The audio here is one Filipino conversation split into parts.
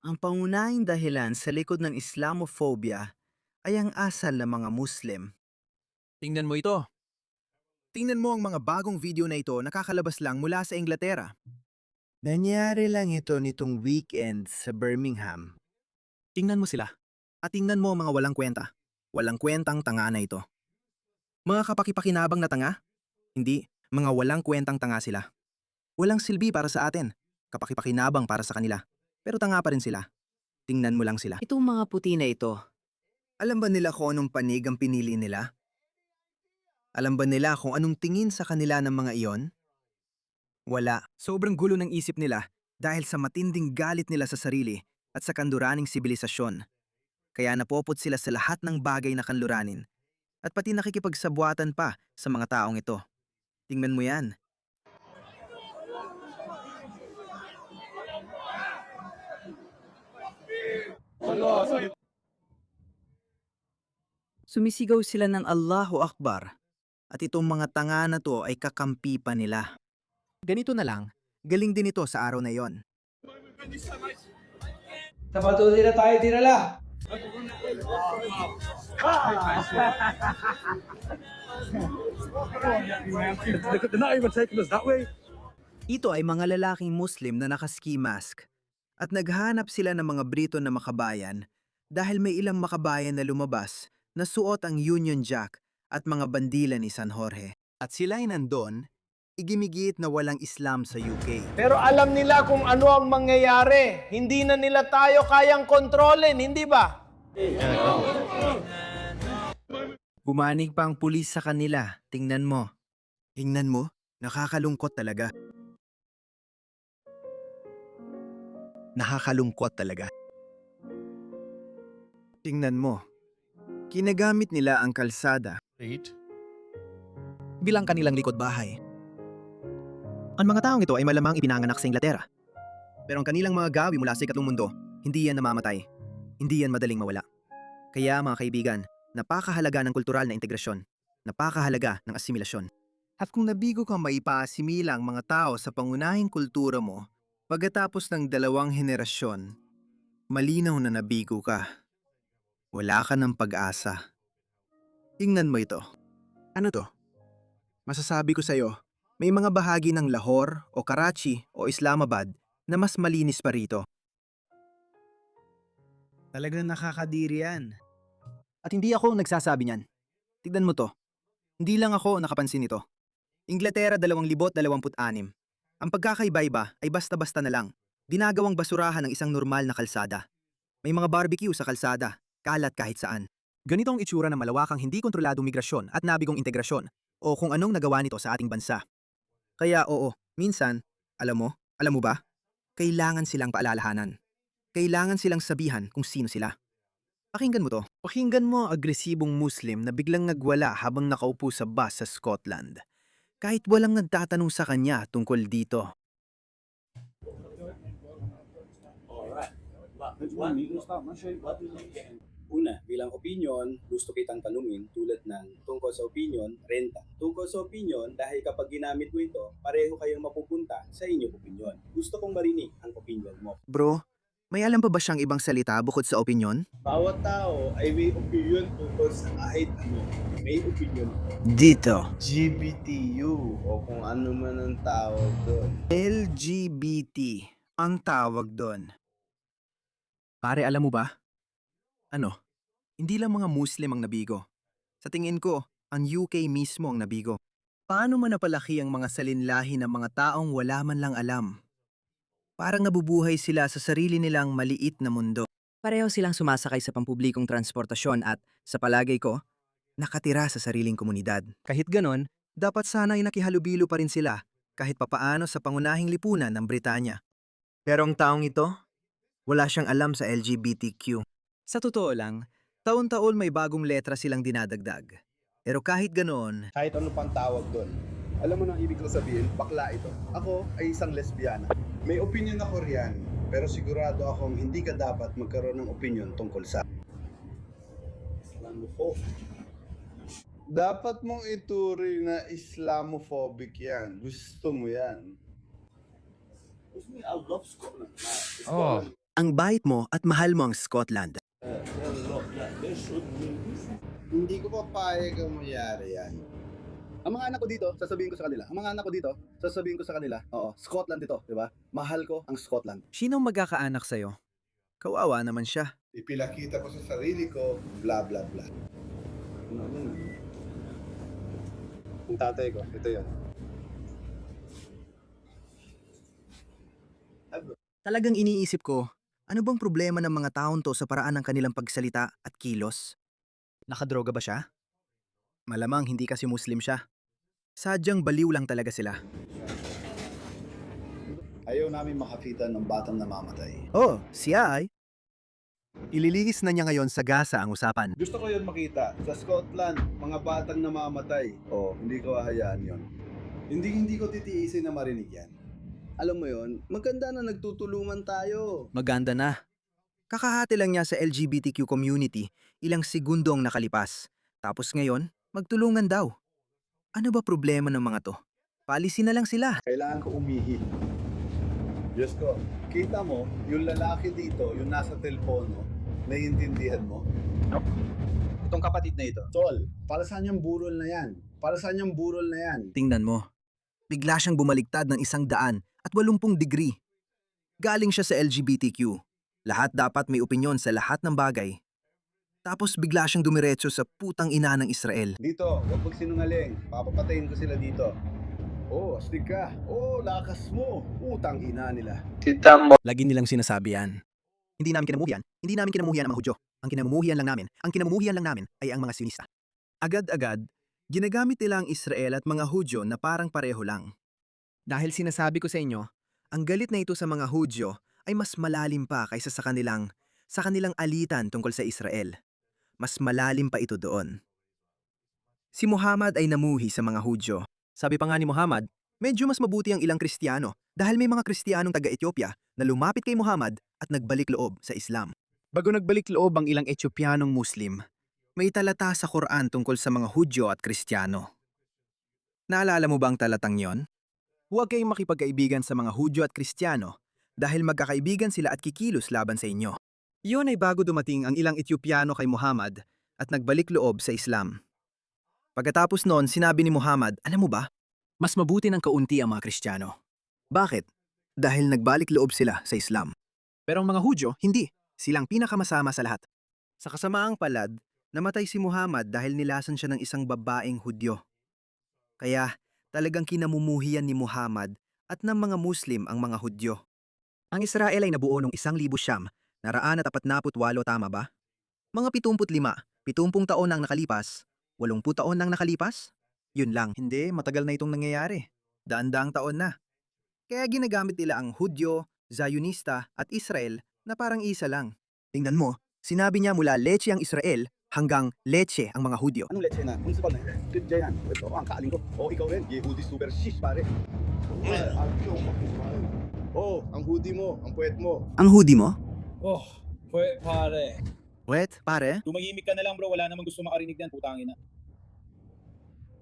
Ang pangunahing dahilan sa likod ng Islamophobia ay ang asal ng mga Muslim. Tingnan mo ito. Tingnan mo ang mga bagong video na ito nakakalabas lang mula sa Inglaterra. Nangyari lang ito nitong weekend sa Birmingham. Tingnan mo sila. At tingnan mo ang mga walang kwenta. Walang kwentang tanga na ito. Mga kapakipakinabang na tanga? Hindi, mga walang kwentang tanga sila. Walang silbi para sa atin. Kapakipakinabang para sa kanila. Pero tanga pa rin sila. Tingnan mo lang sila. Itong mga puti na ito, Alam ba nila kung anong panig ang pinili nila? Alam ba nila kung anong tingin sa kanila ng mga iyon? Wala. Sobrang gulo ng isip nila dahil sa matinding galit nila sa sarili at sa kanduraning sibilisasyon. Kaya napopot sila sa lahat ng bagay na kanluranin at pati nakikipagsabwatan pa sa mga taong ito. Tingnan mo yan. sumisigaw sila ng Allahu Akbar at itong mga tanga na to ay kakampi pa nila. Ganito na lang, galing din ito sa araw na yon. Napatulira tayo dinala. Ito ay mga lalaking Muslim na naka-ski mask at naghanap sila ng mga Brito na makabayan dahil may ilang makabayan na lumabas na suot ang Union Jack at mga bandila ni San Jorge. At sila ay nandun, igimigit na walang Islam sa UK. Pero alam nila kung ano ang mangyayari. Hindi na nila tayo kayang kontrolin, hindi ba? Bumanig pa ang pulis sa kanila, tingnan mo. Tingnan mo, nakakalungkot talaga. Nakakalungkot talaga. Tingnan mo, kinagamit nila ang kalsada bilang kanilang likod bahay. Ang mga taong ito ay malamang ipinanganak sa Inglaterra. Pero ang kanilang mga gawi mula sa ikatlong mundo, hindi yan namamatay. Hindi yan madaling mawala. Kaya mga kaibigan, napakahalaga ng kultural na integrasyon. Napakahalaga ng asimilasyon. At kung nabigo kang maipaasimila ang mga tao sa pangunahing kultura mo, pagkatapos ng 2 henerasyon, malinaw na nabigo ka. Wala ka ng pag-asa. Tingnan mo ito. Ano to? Masasabi ko sa'yo, may mga bahagi ng Lahore o Karachi o Islamabad na mas malinis pa rito. Talagang nakakadiri yan. At hindi ako nagsasabi niyan. Tignan mo to. Hindi lang ako nakapansin nito. Inglaterra 2026. Ang pagkakaiba-iba ay basta-basta na lang. Dinagawang basurahan ng isang normal na kalsada. May mga barbecue sa kalsada, kalat kahit saan. Ganito ang itsura ng malawakang hindi kontroladong migrasyon at nabigong integrasyon o kung anong nagawa nito sa ating bansa. Kaya oo, minsan, alam mo ba, kailangan silang paalalahanan. Kailangan silang sabihan kung sino sila. Pakinggan mo to. Pakinggan mo ang agresibong Muslim na biglang nagwala habang nakaupo sa bus sa Scotland. Kahit walang nagtatanong sa kanya tungkol dito. Una, bilang opinion, gusto kitang tanungin tulad ng tungkol sa opinion, renta. Tungkol sa opinion, dahil kapag ginamit mo ito, pareho kayong mapupunta sa inyong opinion. Gusto kong marinig ang opinion mo. Bro, may alam pa ba siyang ibang salita bukod sa opinion? Bawat tao ay may opinion tungkol sa kahit ano. May opinion. Dito. GBTU o kung ano man ang tawag doon. LGBT ang tawag doon. Pare, alam mo ba? Ano? Hindi lang mga Muslim ang nabigo. Sa tingin ko, ang UK mismo ang nabigo. Paano man napalaki ang mga salinlahi ng mga taong wala man lang alam? Parang nabubuhay sila sa sarili nilang maliit na mundo. Pareho silang sumasakay sa pampublikong transportasyon at, sa palagay ko, Nakatira sa sariling komunidad. Kahit ganon, dapat sana ay nakihalubilo pa rin sila kahit papaano sa pangunahing lipunan ng Britanya. Pero ang taong ito, wala siyang alam sa LGBTQ. Sa totoo lang, taon-taon may bagong letra silang dinadagdag. Pero kahit ganoon, Kahit ano pang tawag doon. Alam mo nang ibig kong sabihin, bakla ito. Ako ay isang lesbiana. May opinion ako riyan, pero sigurado akong hindi ka dapat magkaroon ng opinion tungkol sa Islamophobe. Dapat mong ituri na Islamophobic yan. Gusto mo yan. Gusto mo, I love Scotland. Oh, Ang bait mo at mahal mo ang Scotland. Hindi ko papayag ang mayari yan. Ang mga anak ko dito, sasabihin ko sa kanila. Ang mga anak ko dito, sasabihin ko sa kanila. Oo, Scotland ito, di ba? Mahal ko ang Scotland. Sinong magkakaanak sa'yo? Kawawa naman siya. Ipinakita ko sa sarili ko, bla bla bla. Ang tatay ko, ito yun. Talagang iniisip ko, ano bang problema ng mga taon to sa paraan ng kanilang pagsalita at kilos? Nakadroga ba siya? Malamang hindi kasi Muslim siya. Sadyang baliw lang talaga sila. Ayaw namin makapitan ng batang namamatay. Oh, siya ay? Ililihis na niya ngayon sa Gaza ang usapan. Gusto ko yun makita. Sa Scotland, mga batang namamatay. Oh, hindi ko hahayaan yun. Hindi ko titiisin na marinig yan. Alam mo yun, maganda na nagtutulungan tayo. Maganda na. Kakahati lang niya sa LGBTQ community, ilang segundo ang nakalipas. Tapos ngayon, magtulungan daw. Ano ba problema ng mga to? Paalisin na lang sila. Kailangan ko umihi. Diyos ko, kita mo, yung lalaki dito, yung nasa telepono, naiintindihan mo? Itong kapatid na ito. Tol, para saan yung burol na yan? Para saan yung burol na yan? Tingnan mo. Bigla siyang bumaligtad ng 180 degree. Galing siya sa LGBTQ. Lahat dapat may opinyon sa lahat ng bagay. Tapos bigla siyang dumiretso sa putang ina ng Israel. Dito, huwag magsinungaling. Papapatayin ko sila dito. Oh, astig ka. Oh, lakas mo. Utang ina nila. Lagi nilang sinasabi yan. Hindi namin kinamuhian. Hindi namin kinamuhian ang mga Hudyo. Ang kinamumuhian lang namin ay ang mga Sionista. Agad-agad, ginagamit nila ang Israel at mga Hudyo na parang pareho lang. Dahil sinasabi ko sa inyo, ang galit na ito sa mga Hudyo ay mas malalim pa kaysa sa kanilang alitan tungkol sa Israel. Mas malalim pa ito doon. Si Muhammad ay namuhi sa mga Hudyo. Sabi pa nga ni Muhammad, medyo mas mabuti ang ilang Kristiyano dahil may mga Kristiyanong taga-Ethiopia na lumapit kay Muhammad at nagbalik loob sa Islam. Bago nagbalik loob ang ilang Etiopianong Muslim, may talata sa Quran tungkol sa mga Hudyo at Kristiyano. Naalala mo ba ang talatang yon? Huwag kayong makipagkaibigan sa mga Hudyo at Kristiyano dahil magkakaibigan sila at kikilos laban sa inyo. Iyon ay bago dumating ang ilang Etiopiano kay Muhammad at nagbalik loob sa Islam. Pagkatapos noon, sinabi ni Muhammad, alam mo ba, mas mabuti ng kaunti ang mga Kristiyano. Bakit? Dahil nagbalik loob sila sa Islam. Pero ang mga Hudyo, hindi. Silang pinakamasama sa lahat. Sa kasamaang palad, namatay si Muhammad dahil nilasan siya ng isang babaeng Hudyo. Kaya talagang kinamumuhian ni Muhammad at ng mga Muslim ang mga Hudyo. Ang Israel ay nabuo noong 1,000 siyam, 448, tama ba? Mga 75, 70 taon nang nakalipas, 80 taon nang nakalipas? Yun lang. Hindi, matagal na itong nangyayari. Daan-daang taon na. Kaya ginagamit nila ang Hudyo, Zionista at Israel na parang isa lang. Tingnan mo, sinabi niya mula leche ang Israel hanggang leche ang mga Hudyo. Anong leche na? Municipal na. Tudya yan. Ito, ang kaaling ko. Oh, ikaw rin. Yehudi super shish, pare. Oh, ang hoodie mo, ang puwet mo. Ang hoodie mo? Oh, pare. Wet, pare? Tumahimik ka na lang bro, wala namang gusto makarinig yan, putang ina.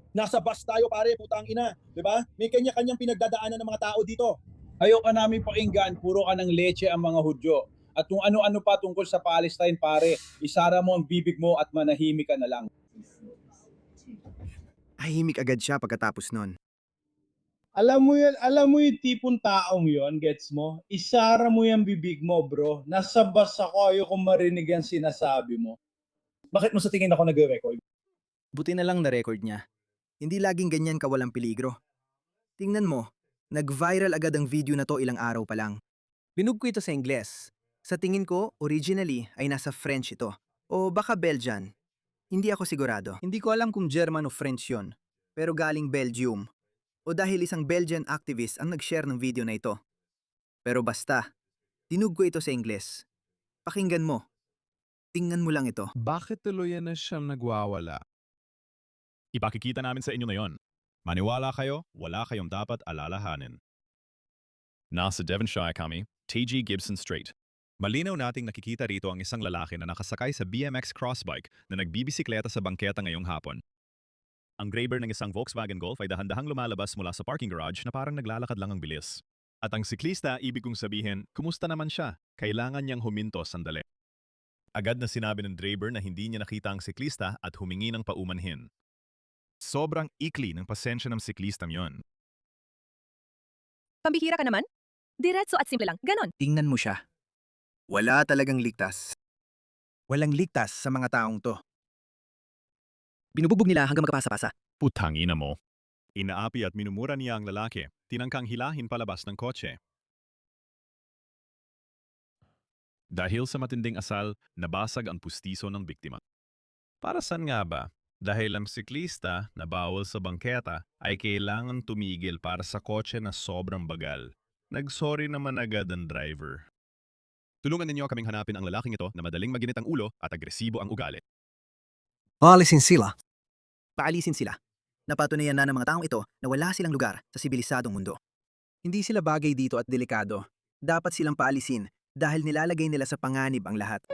Nasa bus tayo pare, putang ina. Diba? May kanya-kanyang pinagdadaanan ng mga tao dito. Ayaw ka namin pakinggan, puro ka ng leche ang mga Hudyo. At kung ano-ano pa tungkol sa Palestine pare, isara mo ang bibig mo at manahimik ka na lang. Ahimik agad siya pagkatapos nun. Alam mo yung tipong taong yon, gets mo? Isara mo yung bibig mo, bro. Nasa bus ako, ayaw kong marinig ang sinasabi mo. Bakit mo sa tingin ako nag-record? Buti na lang na-record niya. Hindi laging ganyan kawalang peligro. Tingnan mo, nag-viral agad ang video na to ilang araw pa lang. Binug ko ito sa Ingles. Sa tingin ko, originally ay nasa French ito. O baka Belgian. Hindi ako sigurado. Hindi ko alam kung German o French yon. Pero galing Belgium. O dahil isang Belgian activist ang nag-share ng video na ito. Pero basta, dinug ko ito sa Ingles. Pakinggan mo. Tingnan mo lang ito. Bakit tuluyan na siyang nagwawala? Ipakikita namin sa inyo na yon. Maniwala kayo, wala kayong dapat alalahanin. Nasa Devonshire kami, TG Gibson Street. Malinaw nating nakikita rito ang isang lalaki na nakasakay sa BMX crossbike na nagbibisikleta sa bangketa ngayong hapon. Ang grabber ng isang Volkswagen Golf ay dahan-dahang lumalabas mula sa parking garage na parang naglalakad lang ang bilis. At ang siklista, ibig kong sabihin, kumusta naman siya? Kailangan niyang huminto sandali. Agad na sinabi ng driver na hindi niya nakita ang siklista at humingi ng paumanhin. Sobrang ikli ng pasensya ng siklistang yon. Pambihira ka naman? Diretso at simple lang, ganon. Tingnan mo siya. Wala talagang ligtas. Walang ligtas sa mga taong to. Binubugbog nila hanggang magkapasa-pasa. Putang ina mo. Inaapi at minumura niya ang lalaki, tinangkang hilahin palabas ng kotse. Dahil sa matinding asal, nabasag ang pustiso ng biktima. Para saan nga ba? Dahil ang siklista na bawal sa bangketa ay kailangan tumigil para sa kotse na sobrang bagal. Nagsorry naman agad ang driver. Tulungan ninyo kaming hanapin ang lalaking ito na madaling maginit ang ulo at agresibo ang ugali. Paalisin sila. Paalisin sila. Napatunayan na ng mga taong ito na wala silang lugar sa sibilisadong mundo. Hindi sila bagay dito at delikado. Dapat silang paalisin dahil nilalagay nila sa panganib ang lahat.